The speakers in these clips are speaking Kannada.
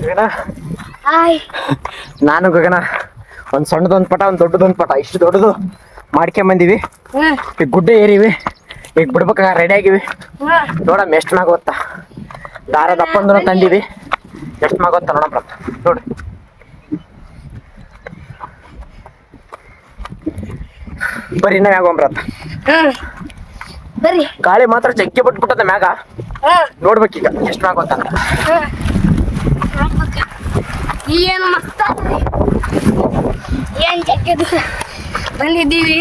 ಗಗನ ಹಾಯ್. ನಾನು ಗಗನ ಒಂದು ಸಣ್ಣದೊಂದು ಪಟ ಒಂದು ದೊಡ್ಡದೊಂದು ಪಟ ಇಷ್ಟು ದೊಡ್ಡದು ಮಾಡ್ಕೊಂಬಂದಿವಿ. ಈಗ ಗುಡ್ಡ ಏರಿವಿ, ಈಗ ಬಿಡ್ಬೇಕಾಗ ರೆಡಿ ಆಗಿವಿ. ನೋಡಮ್ಮ ಎಷ್ಟು ಮ್ಯಾಗ ಗೊತ್ತಾ, ದಾರ ದಪ್ಪಂದು ತಂದಿವಿ. ಎಷ್ಟು ಮ್ಯಾಗ ಗೊತ್ತಾ ನೋಡಮ್ಮ ನೋಡಿ. ಬರೀ ಇನ್ನ ಮ್ಯಾಗ ಹೋಗ್ರತ್ತ. ಬರ್ರಿ. ಗಾಳಿ ಮಾತ್ರ ಜಗ್ಗೆ ಬಿಟ್ಬಿಟ್ಟದ ಮ್ಯಾಗ. ನೋಡ್ಬೇಕೀಗ ಎಷ್ಟು ಮ್ಯಾಗ ಗೊತ್ತಂತ. ಏನು ಮಸ್ತ್ ಏನ್ ಜಗ್ಗದು ಬಂದಿದ್ದೀವಿ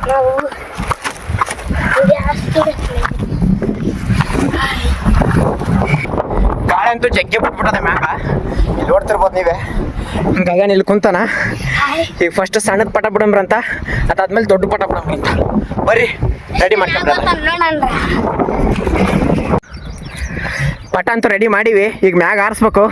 ನಾವು. ಗಾಳಿ ಅಂತೂ ಜಗ್ಗೆ ಬಿಟ್ಬಿಟ್ಟದ ಮ್ಯಾಗ. ಇಲ್ಲಿ ನೋಡ್ತಿರ್ಬೋದು ನೀವೇ. ಗಗನ ಇಲ್ಲಿ ಕುಂತಾನ. ಈಗ ಫಸ್ಟ್ ಸಣ್ಣದ ಪಟ ಬಿಡಂಬ್ರಂತ, ಅದಾದ್ಮೇಲೆ ದೊಡ್ಡ ಪಟ ಬಿಡಂಬ್ರಂತ. ಬರ್ರಿ ರೆಡಿ ಮಾಡ್ಕೊಂಡ್ರ. ಪಟ ಅಂತೂ ರೆಡಿ ಮಾಡೀವಿ, ಈಗ ಮ್ಯಾಗ ಆರಿಸ್ಬೇಕು.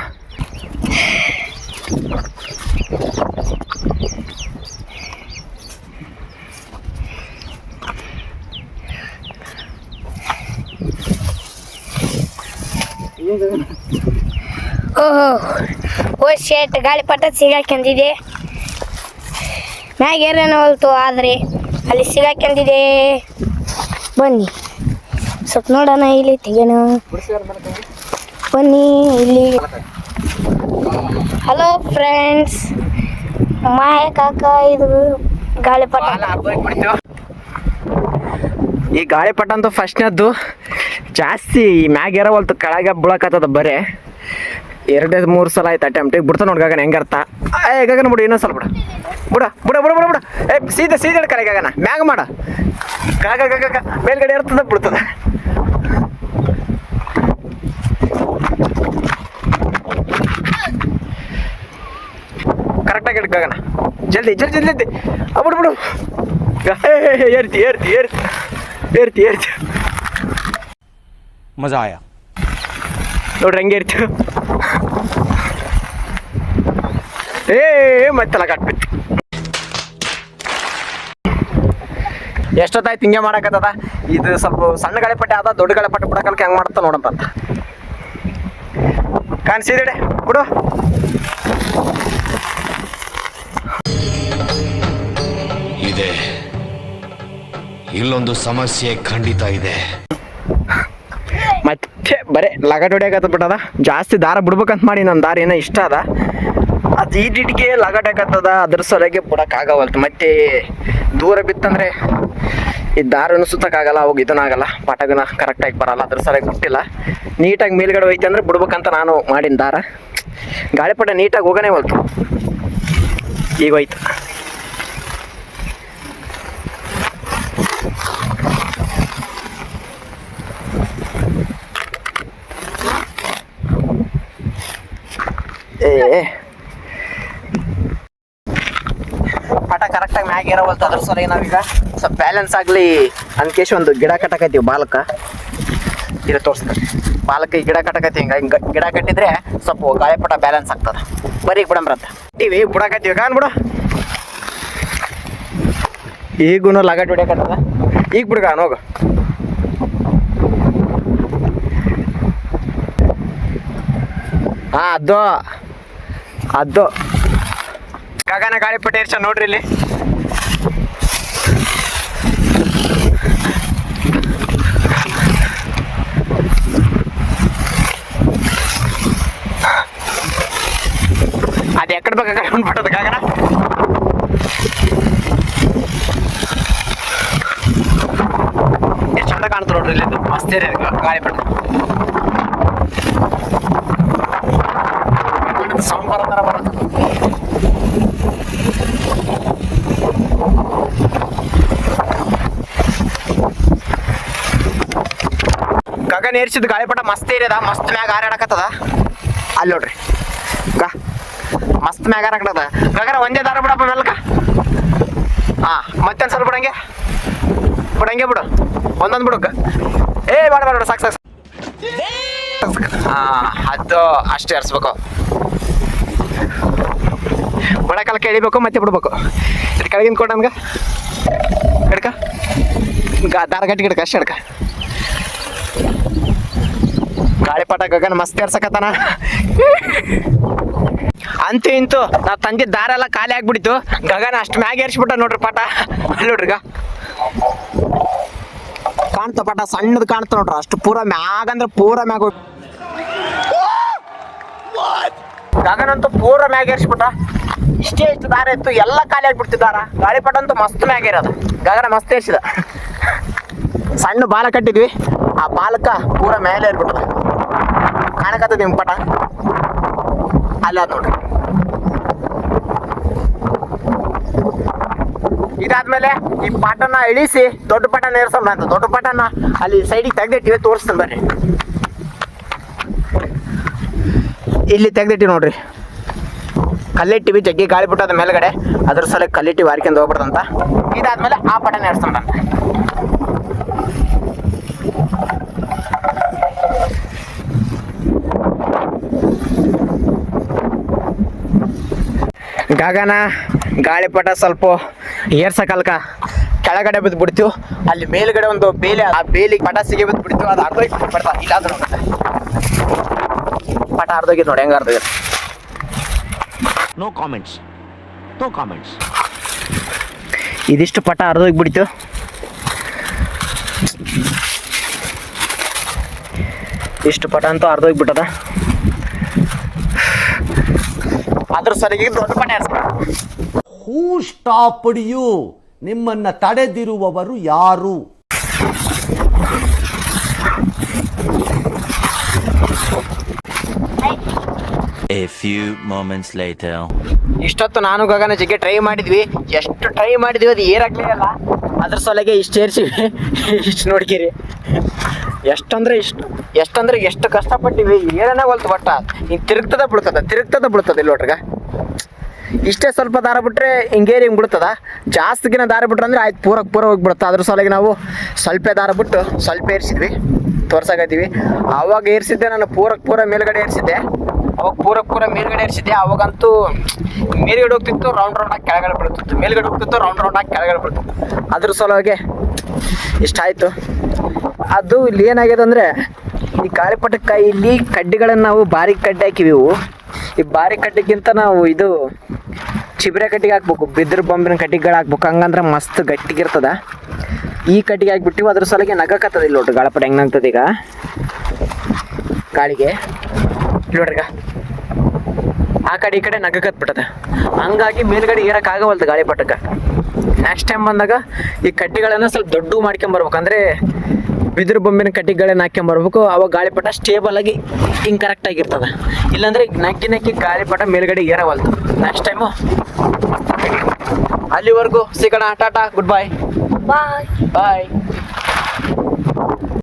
ಓಹೋ ಶೇಟ್, ಗಾಳಿಪಟ ಸಿಗಾಕೊಂಡಿದೆ. ಮ್ಯಾಗ ಏನೇನು ಹೊಲ್ತು ಆದರೆ ಅಲ್ಲಿ ಸಿಗಾಕೊಂಡಿದೆ. ಬನ್ನಿ ಸ್ವಲ್ಪ ನೋಡೋಣ, ಇಲ್ಲಿ ತೆಗೋಣ. ಬನ್ನಿ ಇಲ್ಲಿ. ಹಲೋ ಫ್ರೆಂಡ್ಸ್, ಮಾಯ ಕಾಕ, ಇದು ಗಾಳಿಪಟ. ಈ ಗಾಳಿಪಟ ಅಂತೂ ಫಸ್ಟ್ನದ್ದು ಜಾಸ್ತಿ ಮ್ಯಾಗ ಇರೋವಲ್ತು, ಕೆಳಗೆ ಬೀಳಕತ್ತದ. ಬರೇ 2-3 ಸಲ ಆಯ್ತು ಅಟೆಂಪ್ಟ್. ಈಗ ಬಿಡ್ತಾ ನೋಡಿ ಗಗನ ಹೆಂಗರ್ಥ. ಗಗನ ಬಿಡು, ಇನ್ನೊಂದು ಸಲ ಬಿಡ ಬಿಡ ಬಿಡ ಬಿಡ ಬಿಡ ಬಿಡ. ಸೀದಾ ಸೀದಾ ಕರೆ ಗಗನ ಮ್ಯಾಗ ಮಾಡ. ಗಗ ಮೇಲ್ಗಡೆ ಇರ್ತದ, ಬಿಡ್ತದ. ಕರೆಕ್ಟಾಗಿ ಇಡ್ ಗಗನ, ಜಲ್ದಿ ಜಲ್ದಿ ಜಲ್ದಿ. ಬಿಡು ಬಿಡು. ಏರ್ತಿ ಏರ್ತಿ ಏರ್ತಿ ಏರ್ತಿ ಏರ್ತಿ. ಮಜಾ ಆಯಾ ನೋಡ್ರಿ ಹೆಂಗೆ ಇರ್ತೀವಿ. ಮತ್ತೆಲ್ಲ ಕಟ್ಬಿಟ್ಟು ಎಷ್ಟೊತ್ತಾಯ್ತು ಹಿಂಗೆ ಮಾಡಕತ್ತದ. ಇದು ಸ್ವಲ್ಪ ಸಣ್ಣ ಗಾಳಿಪಟ್ಟೆ ಆದ, ದೊಡ್ಡ ಗಾಳಿಪಟ್ಟೆ ಬಿಡಕಲ್ಕ ಹೆಂಗೆ ಮಾಡ್ತಾ ನೋಡಂತ ಕಾಣಿಸಿದೆ. ಬಿಡು. ಇದೆ, ಇಲ್ಲೊಂದು ಸಮಸ್ಯೆ ಖಂಡಿತ ಇದೆ. ಮತ್ತೆ ಬರೇ ಲಗಾಟ್ ಹೊಡಿಯಾಕತ್ತ ಬಿಟ್ಟದ. ಜಾಸ್ತಿ ದಾರ ಬಿಡ್ಬೇಕಂತ ಮಾಡಿ ನನ್ನ ದಾರ ಏನೋ ಇಷ್ಟ ಅದ, ಅದು ಈಟಿಗೆ ಲಗಾಟ್ ಹಾಕತ್ತದ. ಅದ್ರ ಸಲಗೆ ಬಿಡೋಕ್ಕಾಗವಲ್ತು. ಮತ್ತೆ ದೂರ ಬಿತ್ತಂದ್ರೆ ಈ ದಾರನು ಸುತ್ತಕ್ಕಾಗಲ್ಲ, ಅವಾಗ ಇದನ್ನಾಗಲ್ಲ, ಪಟಗನ ಕರೆಕ್ಟಾಗಿ ಬರಲ್ಲ. ಅದ್ರ ಸಲಗೆ ಬಿಟ್ಟಿಲ್ಲ. ನೀಟಾಗಿ ಮೇಲ್ಗಡೆ ಹೋಯ್ತು ಅಂದ್ರೆ ಬಿಡ್ಬೇಕಂತ ನಾನು ಮಾಡಿನ ದಾರ. ಗಾಳಿಪಟ ನೀಟಾಗಿ ಹೋಗನೇ ಹೋಲ್ತು. ಈಗ ಹೋಯ್ತು. ಪಟ ಕರೆಕ್ಟಾಗಿ ಮ್ಯಾಗ ಇರೋವಲ್ತು. ಅದ್ರ ಸಲ ನಾವೀಗ ಸ್ವಲ್ಪ ಬ್ಯಾಲೆನ್ಸ್ ಆಗಲಿ ಅನ್ಕೇಶ್ ಒಂದು ಗಿಡ ಕಟ್ಟಕತ್ತೀವಿ. ಬಾಲಕ ಇದು ತೋರಿಸ್ತಾರೆ. ಬಾಲಕ ಈ ಗಿಡ ಕಟ್ಟಕತ್ತೀವಿ. ಹಿಂಗೆ ಗಿಡ ಕಟ್ಟಿದ್ರೆ ಸ್ವಲ್ಪ ಗಾಳಿಪಟ ಬ್ಯಾಲೆನ್ಸ್ ಆಗ್ತದೆ. ಬರೀ ಬಿಡಂಬ್ರಂತ ಟಿವಿ ಬಿಡಕತ್ತೀವಿ. ಕಾನ್ ಬಿಡು. ಈಗೂ ಲಗಾಟ್ ಹೊಡಿಯಕತ್ತದ. ಈಗ ಬಿಡ್ಗಾನ್ ಹೋಗು. ಅದು ಅದು ಗಗನ ಗಾಳಿಪಟ ಇರ್ಸ ನೋಡ್ರಿ ಇಲ್ಲಿ. ಅದು ಎಕಡೆ ಬೇಕಾಗ ಬಿಟ್ಟದ ಗಗನ. ಎಷ್ಟು ಚಂದ ಕಾಣ್ತು ನೋಡ್ರಿ ಇಲ್ಲಿ. ಮಸ್ತ್ ಇದೆ ಗಾಳಿಪಟ. ಸೌಂಡ್ ಬರೋತರ ಬರುತ್ತೆ. ಗಗನ ಏರ್ಸಿದ ಗಾಳಿಪಟ ಮಸ್ತ್ ಏರಿಯದ. ಮಸ್ತ್ ಮ್ಯಾಗ ಹಾರಾಡಕತ್ತದ. ಅಲ್ಲಿ ನೋಡ್ರಿ ಮಸ್ತ್ ಮ್ಯಾಗ ಹಾರಾಕತ್ತದ. ಗಗನ ಒಂದೇ ದಾರ ಬಿಡಪ್ಪ ಮೆಲ್ಕ. ಮತ್ತೊಂದು ಸ್ವಲ್ಪ ಬಿಡಂಗೆ ಬಿಡಂಗೆ ಬಿಡು. ಒಂದೊಂದು ಬಿಡು. ಬೇಡ ಬೇಡ, ಸಾಕು ಸಾಕು. ಅದು ಅಷ್ಟೇ ಏರ್ಸ್ಬೇಕು. ಬಡಕಾಲಕ್ಕೆ ಎಳಿಬೇಕು, ಮತ್ತೆ ಬಿಡ್ಬೇಕು. ಕೆಳಗಿನ ಕೊಡ ನಮ್ಗೆ ಹಿಡ್ಕ. ದಾರ ಗಟ್ಟಿ ಹಿಡ್ಕ, ಅಷ್ಟೇ ಹಿಡ್ಕ. ಗಾಳಿಪಟ ಗಗನ ಮಸ್ತ್ ಏರ್ಸಕತ್ತಾನ. ಅಂತೂ ಇಂತೂ ನಾವು ತಂದಿದ್ದ ದಾರ ಎಲ್ಲ ಖಾಲಿ ಆಗ್ಬಿಡಿತು. ಗಗನ ಅಷ್ಟು ಮ್ಯಾಗ ಏರ್ಸ್ಬಿಟ್ಟ ನೋಡ್ರಿ ಪಟ. ಅಲ್ಲಿ ನೋಡ್ರಿಗ ಕಾಣ್ತ ಪಟ, ಸಣ್ಣದು ಕಾಣ್ತ ನೋಡ್ರಿ. ಅಷ್ಟು ಪೂರ ಮ್ಯಾಗ ಅಂದ್ರೆ ಪೂರ ಮ್ಯಾಗ ಗಗನ ಅಂತೂ ಪೂರ ಮ್ಯಾಗ ಏರ್ಸ್ಬಿಟ್ಟ. ಇಷ್ಟೇ ಇಷ್ಟು ದಾರ ಇತ್ತು, ಎಲ್ಲ ಖಾಲಿ ಆಗ್ಬಿಡ್ತಿದ್ದಾರ. ಗಾಳಿಪಟ ಅಂತೂ ಮಸ್ತ್ ಮ್ಯಾಗ ಇರೋದು. ಗಗನ ಮಸ್ತ್ ಏರ್ಸಿದ. ಸಣ್ಣ ಬಾಲ ಕಟ್ಟಿದ್ವಿ, ಆ ಬಾಲಕ ಪೂರ ಮೇಲೆ ಏರ್ಬಿಟ್ಟದ. ಕಾಣಕತ್ತದ ನಿಮ್ ಪಟ ಅಲ್ಲ ನೋಡ್ರಿ. ಇದಾದ್ಮೇಲೆ ಈ ಪಟನ ಇಳಿಸಿ ದೊಡ್ಡ ಪಟನ ಏರ್ಸೋಣ ಅಂತ. ದೊಡ್ಡ ಪಟನ ಅಲ್ಲಿ ಸೈಡಿಗೆ ತೆಗ್ದಿಟ್ಟಿವಿ, ತೋರಿಸ್ತಾನೆ ಬರ್ರಿ. ಇಲ್ಲಿ ತೆಗ್ದಿಟ್ಟಿವಿ ನೋಡ್ರಿ. ಕಲ್ಲಿಟ್ಟಿವಿ ಜಗ್ಗಿ ಗಾಳಿಪಟದ ಮೇಲ್ಗಡೆ, ಅದ್ರ ಸಲ ಕಲ್ಲಿಟ್ಟಿವಿ ಹಾರ್ಕೊಂಡು ಹೋಗ್ಬಿಡ್ದಂತ. ಇದಾದ್ಮೇಲೆ ಆ ಪಟನ ಏರ್ಸೋಣ. ಗಗನ ಗಾಳಿಪಟ ಸ್ವಲ್ಪ ಏರ್ಸಕಲ್ಕ ಕೆಳಗಡೆ ಬಿದ್ದು ಬಿಡ್ತೀವಿ. ಅಲ್ಲಿ ಮೇಲ್ಗಡೆ ಒಂದು ಬೇಲಿ, ಆ ಬೇಲಿಗೆ ಪಟ ಸಿಗಿ ಬಿದ್ದು ಬಿಡ್ತೀವಿ. ಅದು ಅರ್ಧೋಗಿ ಬರ್ತಾ ಇಲ್ಲ, ಅದು ನೋಡುತ್ತೆ ಪಟ ಅರ್ಧೋಗಿದ್ ನೋಡಿ ಹೆಂಗ ಅರ್ಧೋಗಿದ್. No comments, no comments. ಇದಿಷ್ಟು ಪಟ ಅರ್ಧೋಗಿ ಬಿಡ್ತು. ಇಷ್ಟು ಪಟ ಅಂತೂ ಅರ್ಧೋಗ್ಬಿಟ್ಟದ. ಅದ್ರ ಸರಿಗೆ ದೊಡ್ಡ ಪಟ ಏರ್ಸ್ಬೇಕು. ಹೂ ಸ್ಟಾಪ್ಡ್ ಯು? ನಿಮ್ಮನ್ನ ತಡೆದಿರುವವರು ಯಾರು? A few moments later. ಇಷ್ಟೊತ್ತು ನಾನು ಗಗನ ಜಗ್ಗೆ ಟ್ರೈ ಮಾಡಿದ್ವಿ. ಎಷ್ಟು ಟ್ರೈ ಮಾಡಿದ್ವಿ ಅದು ಏರಾಗ್ಲೇ ಅಲ್ಲ. ಅದ್ರ ಸಲಗೆ ಇಷ್ಟು ಏರ್ಸಿವಿ. ಇಷ್ಟು ನೋಡ್ಕಿರಿ, ಎಷ್ಟಂದ್ರೆ ಎಷ್ಟು ಕಷ್ಟಪಟ್ಟಿವಿ. ಏರನೇ ಹೊಲ್ತು ಬಟ್ಟ ಹಿಂಗೆ ತಿರುಗ್ತದ ಬಿಡ್ತದ ಇಲ್ಲಿ ನೋಡ್ರಿಗ. ಇಷ್ಟೇ ಸ್ವಲ್ಪ ದಾರ ಬಿಟ್ರೆ ಹಿಂಗೇರಿ ಹಿಂಗೆ ಬಿಡ್ತದ. ಜಾಸ್ತಿಗಿನ ದಾರ ಬಿಟ್ರೆ ಅಂದ್ರೆ ಆಯ್ತು ಪೂರ ಹೋಗ್ಬಿಡುತ್ತೆ. ಅದ್ರ ಸಲಗೆ ನಾವು ಸ್ವಲ್ಪ ದಾರ ಬಿಟ್ಟು ಸ್ವಲ್ಪ ಏರ್ಸಿದ್ವಿ, ತೋರ್ಸಾಕತ್ತೀವಿ. ಆವಾಗ ಏರ್ಸಿದ್ದೆ ನಾನು ಪೂರ ಮೇಲ್ಗಡೆ ಏರ್ಸಿದ್ದೆ. ಅವಾಗ ಪೂರ ಮೇಲ್ಗಡೆ ಏರ್ಸಿದ್ದೆ. ಅವಾಗಂತೂ ಮೇಲ್ಗಡೆ ಹೋಗ್ತಿತ್ತು, ರೌಂಡ್ ಆಗಿ ಕೆಳಗಡೆ ಬೀಳ್ತಿತ್ತು. ಮೇಲ್ಗಡೆ ಹೋಗ್ತಿತ್ತು, ರೌಂಡ್ ಆಗಿ ಕೆಳಗಡೆ ಬೀಳ್ತಿತ್ತು. ಅದ್ರ ಸಲುವಾಗಿ ಇಷ್ಟ ಆಯಿತು. ಅದು ಇಲ್ಲಿ ಏನಾಗಿದೆ ಅಂದರೆ, ಈ ಗಾಳಿಪಟಕ್ಕೆ ಇಲ್ಲಿ ಕಡ್ಡಿಗಳನ್ನು ನಾವು ಬಾರೀಕ್ ಕಡ್ಡಿ ಹಾಕಿವಿ. ಈ ಬಾರೀಕ್ ಕಡ್ಡಿಗಿಂತ ನಾವು ಇದು ಚಿಬ್ರೆ ಕಟ್ಟಿಗೆ ಹಾಕ್ಬೇಕು, ಬಿದ್ರ ಬೊಂಬಿನ ಕಟ್ಟಿಗೆಗಳು ಹಾಕ್ಬೇಕು. ಹಂಗಂದ್ರೆ ಮಸ್ತ್ ಗಟ್ಟಿಗಿರ್ತದ. ಈ ಕಟ್ಟಿಗೆ ಹಾಕ್ಬಿಟ್ಟಿವಿ, ಅದ್ರ ಸಲಗೆ ನಗಕತ್ತದ. ಇಲ್ಲಿ ನೋಡ್ರಿ ಗಾಳಿಪಟ ಹೆಂಗೆ ಆಗ್ತದೆ ಈಗ ಗಾಳಿಗೆ. ನೋಡ್ರಿಗ ಆ ಕಡೆ ಈ ಕಡೆ ನಗಕತ್ಬಿಟ್ಟದ. ಹಂಗಾಗಿ ಮೇಲ್ಗಡೆ ಏರಕ್ಕಾಗವಲ್ದು ಗಾಳಿಪಟಕ್ಕೆ. ನೆಕ್ಸ್ಟ್ ಟೈಮ್ ಬಂದಾಗ ಈ ಕಟ್ಟಿಗಳನ್ನು ಸ್ವಲ್ಪ ದೊಡ್ಡ ಮಾಡ್ಕೊಂಬರ್ಬೇಕು. ಅಂದರೆ ಬಿದಿರು ಬೊಂಬಿನ ಕಟ್ಟಿಗೆಗಳನ್ನ ಹಾಕ್ಕೊಂಬರ್ಬೇಕು. ಅವಾಗ ಗಾಳಿಪಟ ಸ್ಟೇಬಲ್ ಆಗಿ ಹಿಂಗೆ ಕರೆಕ್ಟಾಗಿರ್ತದ. ಇಲ್ಲಾಂದ್ರೆ ನಕ್ಕಿ ಗಾಳಿಪಟ ಮೇಲ್ಗಡೆ ಏರವಲ್ದು. ನೆಕ್ಸ್ಟ್ ಟೈಮು ಅಲ್ಲಿವರೆಗೂ ಸಿಗೋಣ. ಟಾಟಾ, ಗುಡ್ ಬಾಯ್. ಬಾಯ್. ಬಾಯ್.